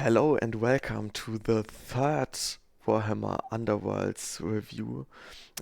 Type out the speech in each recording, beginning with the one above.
Hello and welcome to the third Warhammer Underworlds review,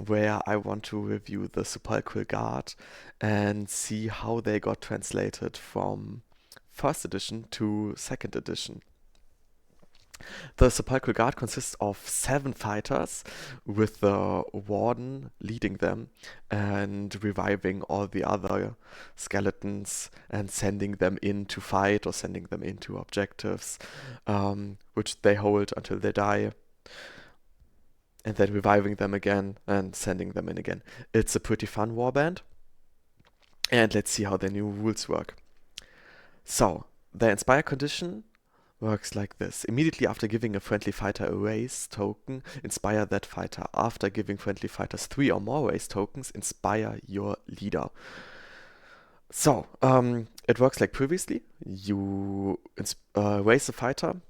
where I want to review the Sepulchral Guard and see how they got translated from first edition to second edition. The Sepulchral Guard consists of 7 fighters, with the Warden leading them and reviving all the other skeletons and sending them in to fight or sending them into objectives, which they hold until they die, and then reviving them again and sending them in again. It's a pretty fun warband, and let's see how the new rules work. So, the Inspire condition works like this. Immediately after giving a friendly fighter a raise token, inspire that fighter. After giving friendly fighters 3 or more raise tokens, inspire your leader. So, it works like previously. You raise a fighter,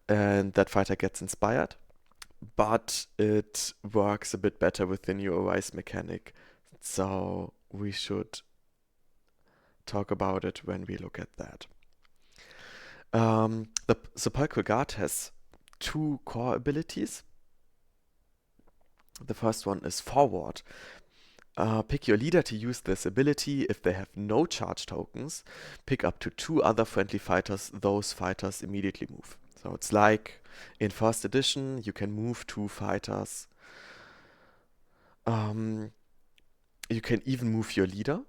and that fighter gets inspired, but it works a bit better with the new raise mechanic. So, we should talk about it when we look at that. The Sepulchral Guard has 2 core abilities. The first one is Forward. Pick your leader to use this ability. If they have no charge tokens, pick up to 2 other friendly fighters. Those fighters immediately move. So it's like in first edition, you can move 2 fighters. You can even move your leader.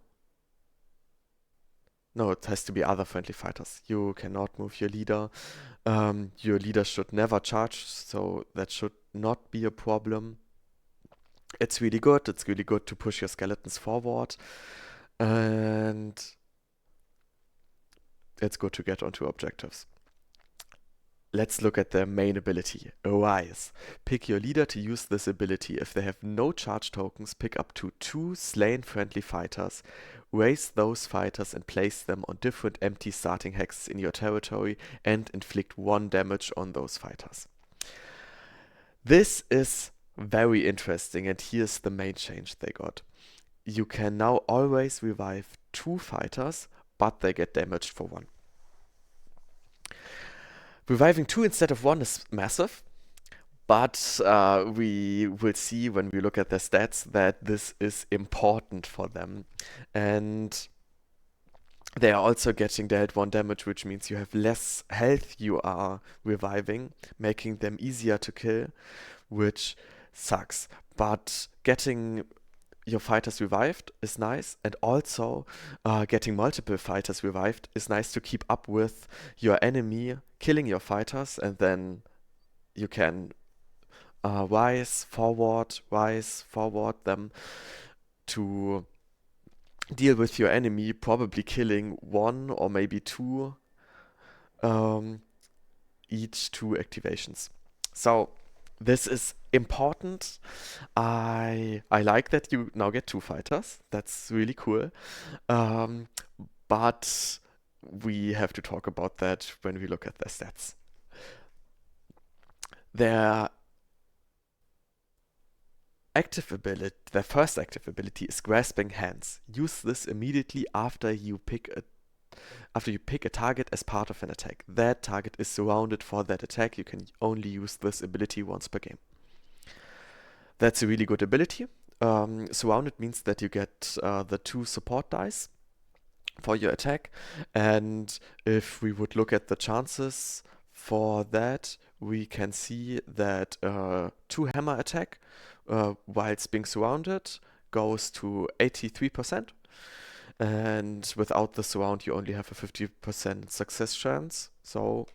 No, it has to be other friendly fighters. You cannot move your leader. Your leader should never charge, so that should not be a problem. It's really good. It's really good to push your skeletons forward. And it's good to get onto objectives. Let's look at their main ability, Arise. Pick your leader to use this ability. If they have no charge tokens, pick up to 2 slain friendly fighters. Raise those fighters and place them on different empty starting hexes in your territory and inflict 1 damage on those fighters. This is very interesting, and here's the main change they got. You can now always revive 2 fighters, but they get damaged for 1. Reviving 2 instead of 1 is massive, but we will see when we look at their stats that this is important for them. And they are also getting dealt 1 damage, which means you have less health you are reviving, making them easier to kill, which sucks. But getting your fighters revived is nice, and also getting multiple fighters revived is nice to keep up with your enemy killing your fighters, and then you can rise forward them to deal with your enemy, probably killing 1 or maybe 2 each 2 activations. So this is important. I like that you now get 2 fighters. That's really cool. But we have to talk about that when we look at their stats. Their first active ability is Grasping Hands. Use this immediately after you pick a target as part of an attack. That target is surrounded for that attack. You can only use this ability once per game. That's a really good ability. Surrounded means that you get the 2 support dice for your attack. And if we would look at the chances for that, we can see that 2 hammer attack, whilst being surrounded, goes to 83%. And without the surround, you only have a 50% success chance. So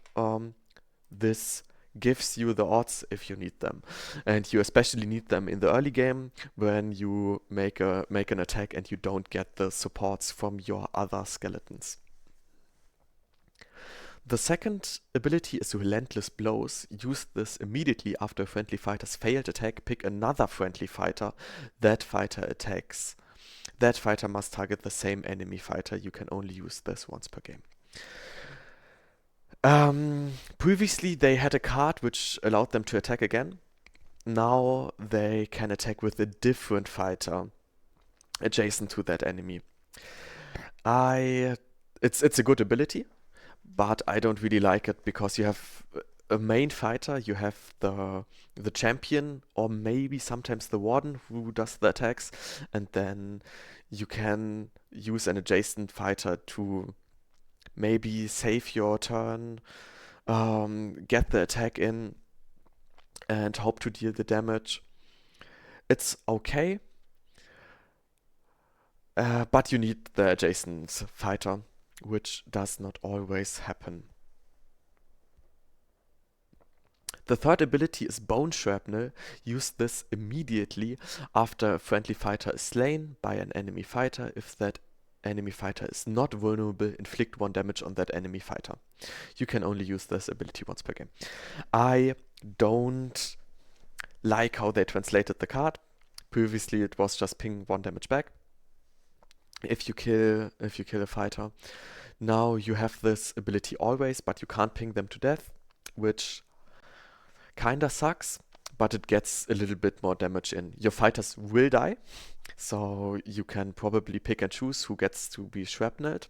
this gives you the odds if you need them. And you especially need them in the early game when you make an attack and you don't get the supports from your other skeletons. The second ability is Relentless Blows. Use this immediately after a friendly fighter's failed attack. Pick another friendly fighter. That fighter attacks. That fighter must target the same enemy fighter. You can only use this once per game. Previously, they had a card which allowed them to attack again. Now they can attack with a different fighter adjacent to that enemy. It's a good ability, but I don't really like it because you have a main fighter, you have the champion, or maybe sometimes the warden who does the attacks, and then you can use an adjacent fighter to maybe save your turn, get the attack in, and hope to deal the damage. It's okay, but you need the adjacent fighter, which does not always happen. The third ability is Bone Shrapnel. Use this immediately after a friendly fighter is slain by an enemy fighter. If that enemy fighter is not vulnerable, inflict 1 damage on that enemy fighter. You can only use this ability once per game. I don't like how they translated the card. Previously it was just ping 1 damage back if you kill a fighter. Now you have this ability always, but you can't ping them to death, which kinda sucks, but it gets a little bit more damage in. Your fighters will die, so you can probably pick and choose who gets to be shrapnelled,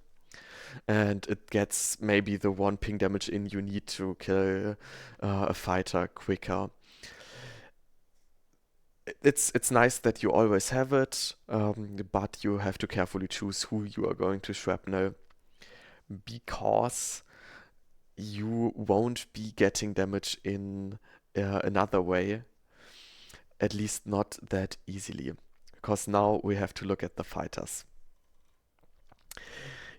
and it gets maybe the 1 ping damage in you need to kill a fighter quicker. It's nice that you always have it, but you have to carefully choose who you are going to shrapnel, because you won't be getting damage in another way, at least not that easily, because now we have to look at the fighters.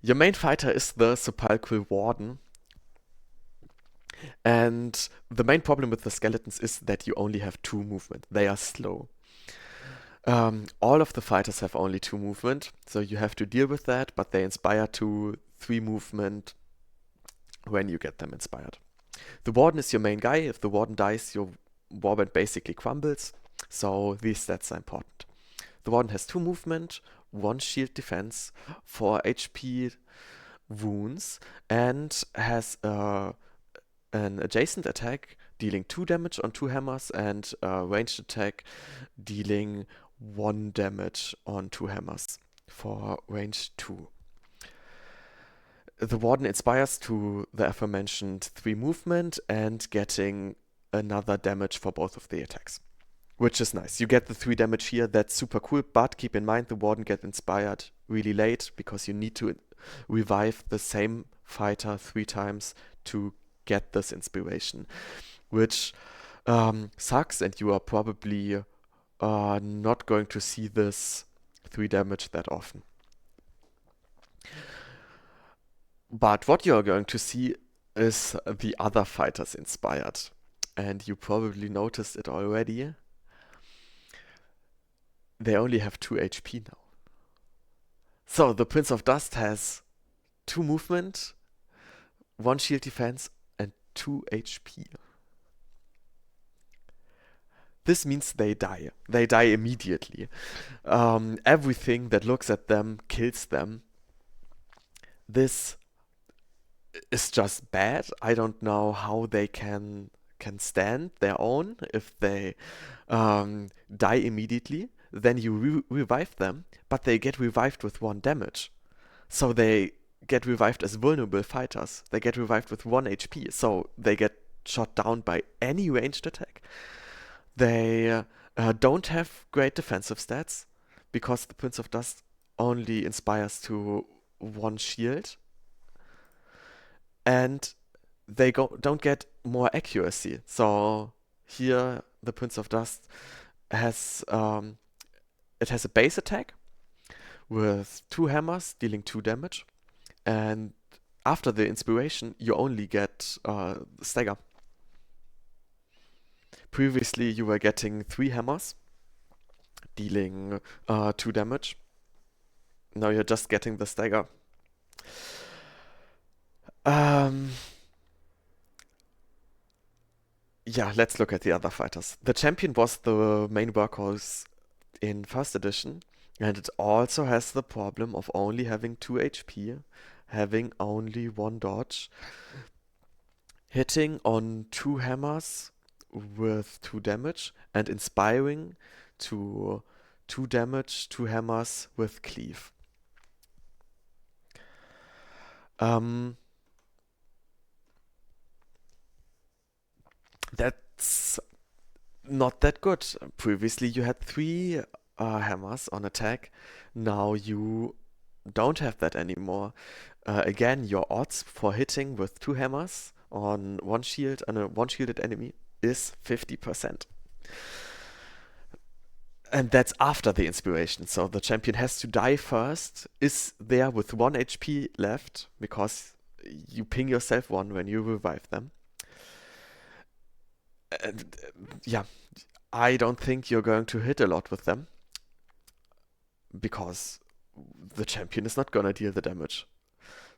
Your main fighter is the Sepulchral Warden, and the main problem with the skeletons is that you only have 2 movement. They are slow. All of the fighters have only 2 movement, so you have to deal with that, but they inspire to 3 movement when you get them inspired. The Warden is your main guy. If the Warden dies, your Warband basically crumbles, so these stats are important. The Warden has 2 movement, 1 shield defense, 4 HP wounds, and has an adjacent attack dealing 2 damage on 2 hammers, and a ranged attack dealing 1 damage on 2 hammers for range 2. The Warden inspires to the aforementioned 3 movement and getting another damage for both of the attacks, which is nice. You get the 3 damage here, that's super cool, but keep in mind the Warden gets inspired really late because you need to revive the same fighter 3 times to get this inspiration, which sucks, and you are probably not going to see this 3 damage that often. But what you are going to see is the other fighters inspired. And you probably noticed it already. They only have 2 HP now. So the Prince of Dust has 2 movement, 1 shield defense, and 2 HP. This means they die. They die immediately. Everything that looks at them kills them. This is just bad. I don't know how they can stand their own if they die immediately. Then you revive them, but they get revived with 1 damage. So they get revived as vulnerable fighters. They get revived with 1 HP, so they get shot down by any ranged attack. They don't have great defensive stats because the Prince of Dust only inspires to 1 shield, and they don't get more accuracy. So here the Prince of Dust has it has a base attack with 2 hammers dealing 2 damage, and after the inspiration you only get stagger. Previously you were getting 3 hammers dealing 2 damage. Now you're just getting the stagger. Yeah, let's look at the other fighters. The champion was the main workhorse in first edition, and it also has the problem of only having 2 HP, having only 1 dodge, hitting on 2 hammers with 2 damage, and inspiring to 2 damage, 2 hammers with cleave. That's not that good. Previously, you had three hammers on attack. Now you don't have that anymore. Again, your odds for hitting with two hammers on one shield and a one shielded enemy is 50%. And that's after the inspiration. So the champion has to die first, is there with 1 HP left, because you ping yourself one when you revive them. And yeah, I don't think you're going to hit a lot with them, because the champion is not gonna deal the damage.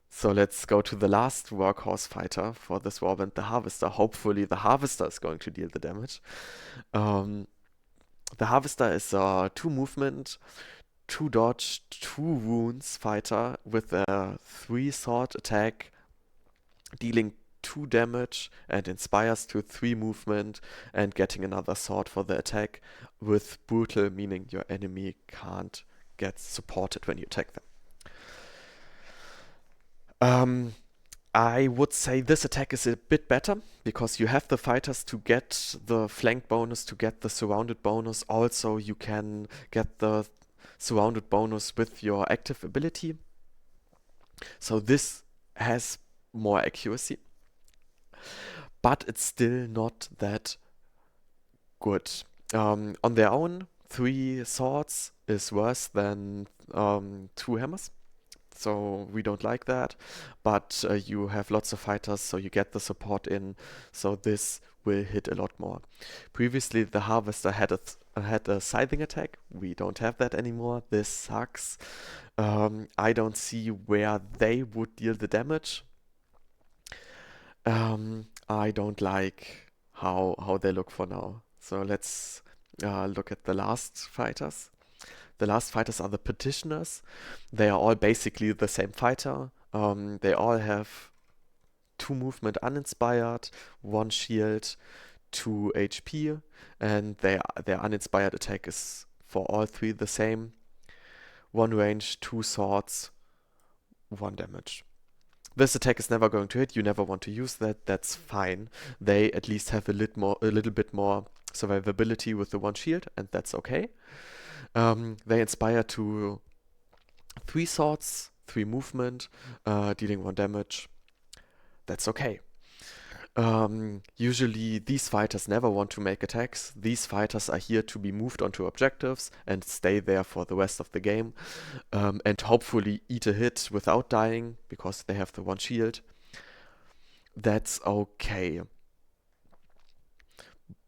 So let's go to the last workhorse fighter for this Warband, the Harvester. Hopefully the Harvester is going to deal the damage. Um, the Harvester is a 2 movement, 2 dodge, 2 wounds fighter with a 3 sword attack, dealing 2 damage, and inspires to 3 movement and getting another sword for the attack, with brutal, meaning your enemy can't get supported when you attack them. Um, I would say this attack is a bit better because you have the fighters to get the flank bonus, to get the surrounded bonus. Also, you can get the surrounded bonus with your active ability. So this has more accuracy, but it's still not that good. On their own, 3 swords is worse than 2 hammers. So we don't like that, but you have lots of fighters, so you get the support in, so this will hit a lot more. Previously, the Harvester had a scything attack. We don't have that anymore. This sucks. I don't see where they would deal the damage. I don't like how they look for now. So let's look at the last fighters. The last fighters are the petitioners. They are all basically the same fighter. They all have 2 movement uninspired, 1 shield, 2 HP, and their uninspired attack is for all 3 the same. 1 range, 2 swords, 1 damage. This attack is never going to hit. You never want to use that. That's fine. They at least have a little bit more survivability with the 1 shield, and that's okay. They inspire to 3 swords, 3 movement, dealing 1 damage. That's okay. Usually these fighters never want to make attacks. These fighters are here to be moved onto objectives and stay there for the rest of the game, and hopefully eat a hit without dying because they have the 1 shield. That's okay.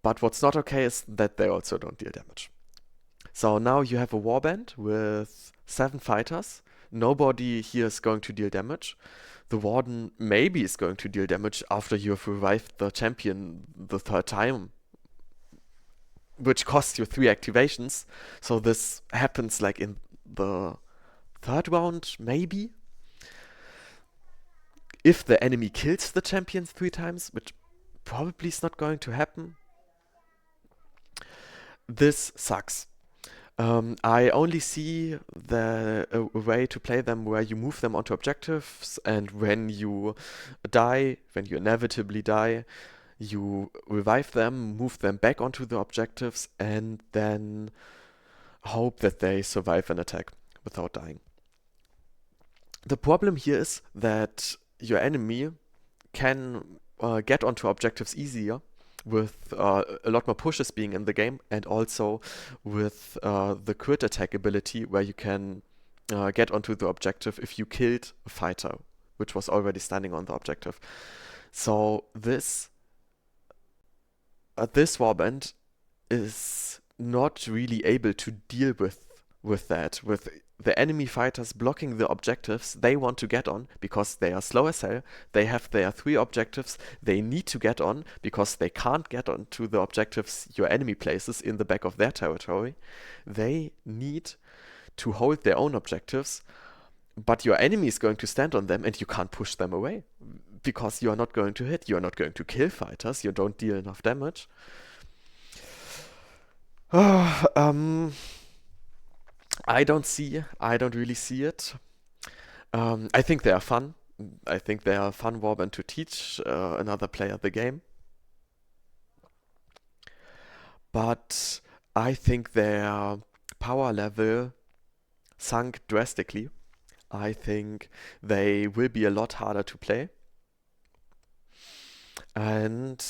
But what's not okay is that they also don't deal damage. So now you have a warband with 7 fighters. Nobody here is going to deal damage. The warden maybe is going to deal damage after you have revived the champion the 3rd time, which costs you 3 activations. So this happens like in the 3rd round, maybe. If the enemy kills the champion 3 times, which probably is not going to happen. This sucks. I only see a way to play them where you move them onto objectives, and when you die, when you inevitably die, you revive them, move them back onto the objectives, and then hope that they survive an attack without dying. The problem here is that your enemy can get onto objectives easier with a lot more pushes being in the game, and also with the crit attack ability where you can get onto the objective if you killed a fighter which was already standing on the objective. So this warband is not really able to deal with that, with the enemy fighters blocking the objectives they want to get on because they are slow as hell. They have their 3 objectives they need to get on because they can't get onto the objectives your enemy places in the back of their territory. They need to hold their own objectives, but your enemy is going to stand on them and you can't push them away because you are not going to hit. You are not going to kill fighters. You don't deal enough damage. I don't really see it. I think they are fun. I think they are a fun warband to teach another player the game. but I think their power level sunk drastically. I think they will be a lot harder to play, and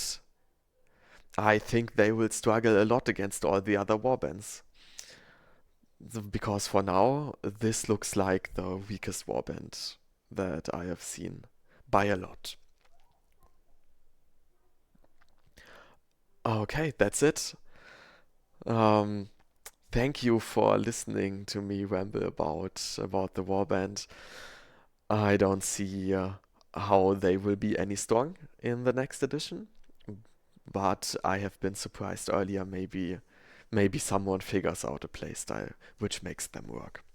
I think they will struggle a lot against all the other warbands. Because for now, this looks like the weakest warband that I have seen by a lot. Okay, that's it. Um, Thank you for listening to me ramble about the warband. I don't see how they will be any strong in the next edition, but I have been surprised earlier. Maybe someone figures out a playstyle which makes them work.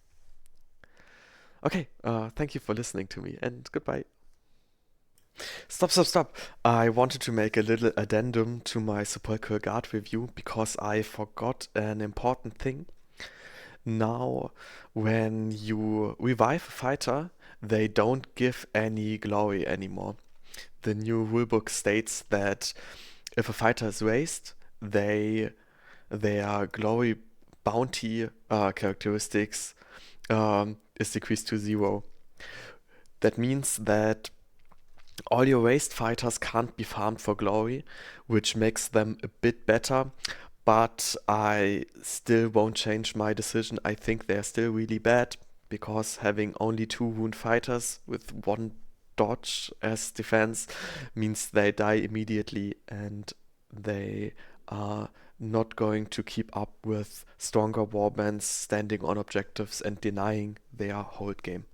Okay, thank you for listening to me, and goodbye. Stop, stop, stop. I wanted to make a little addendum to my Sepulchral Guard review because I forgot an important thing. Now, when you revive a fighter, they don't give any glory anymore. The new rulebook states that if a fighter is raised, their glory bounty characteristics is decreased to 0. That means that all your raised fighters can't be farmed for glory, which makes them a bit better, but I still won't change my decision. I think they're still really bad because having only 2 wound fighters with 1 dodge as defense means they die immediately and they are not going to keep up with stronger warbands standing on objectives and denying their hold game.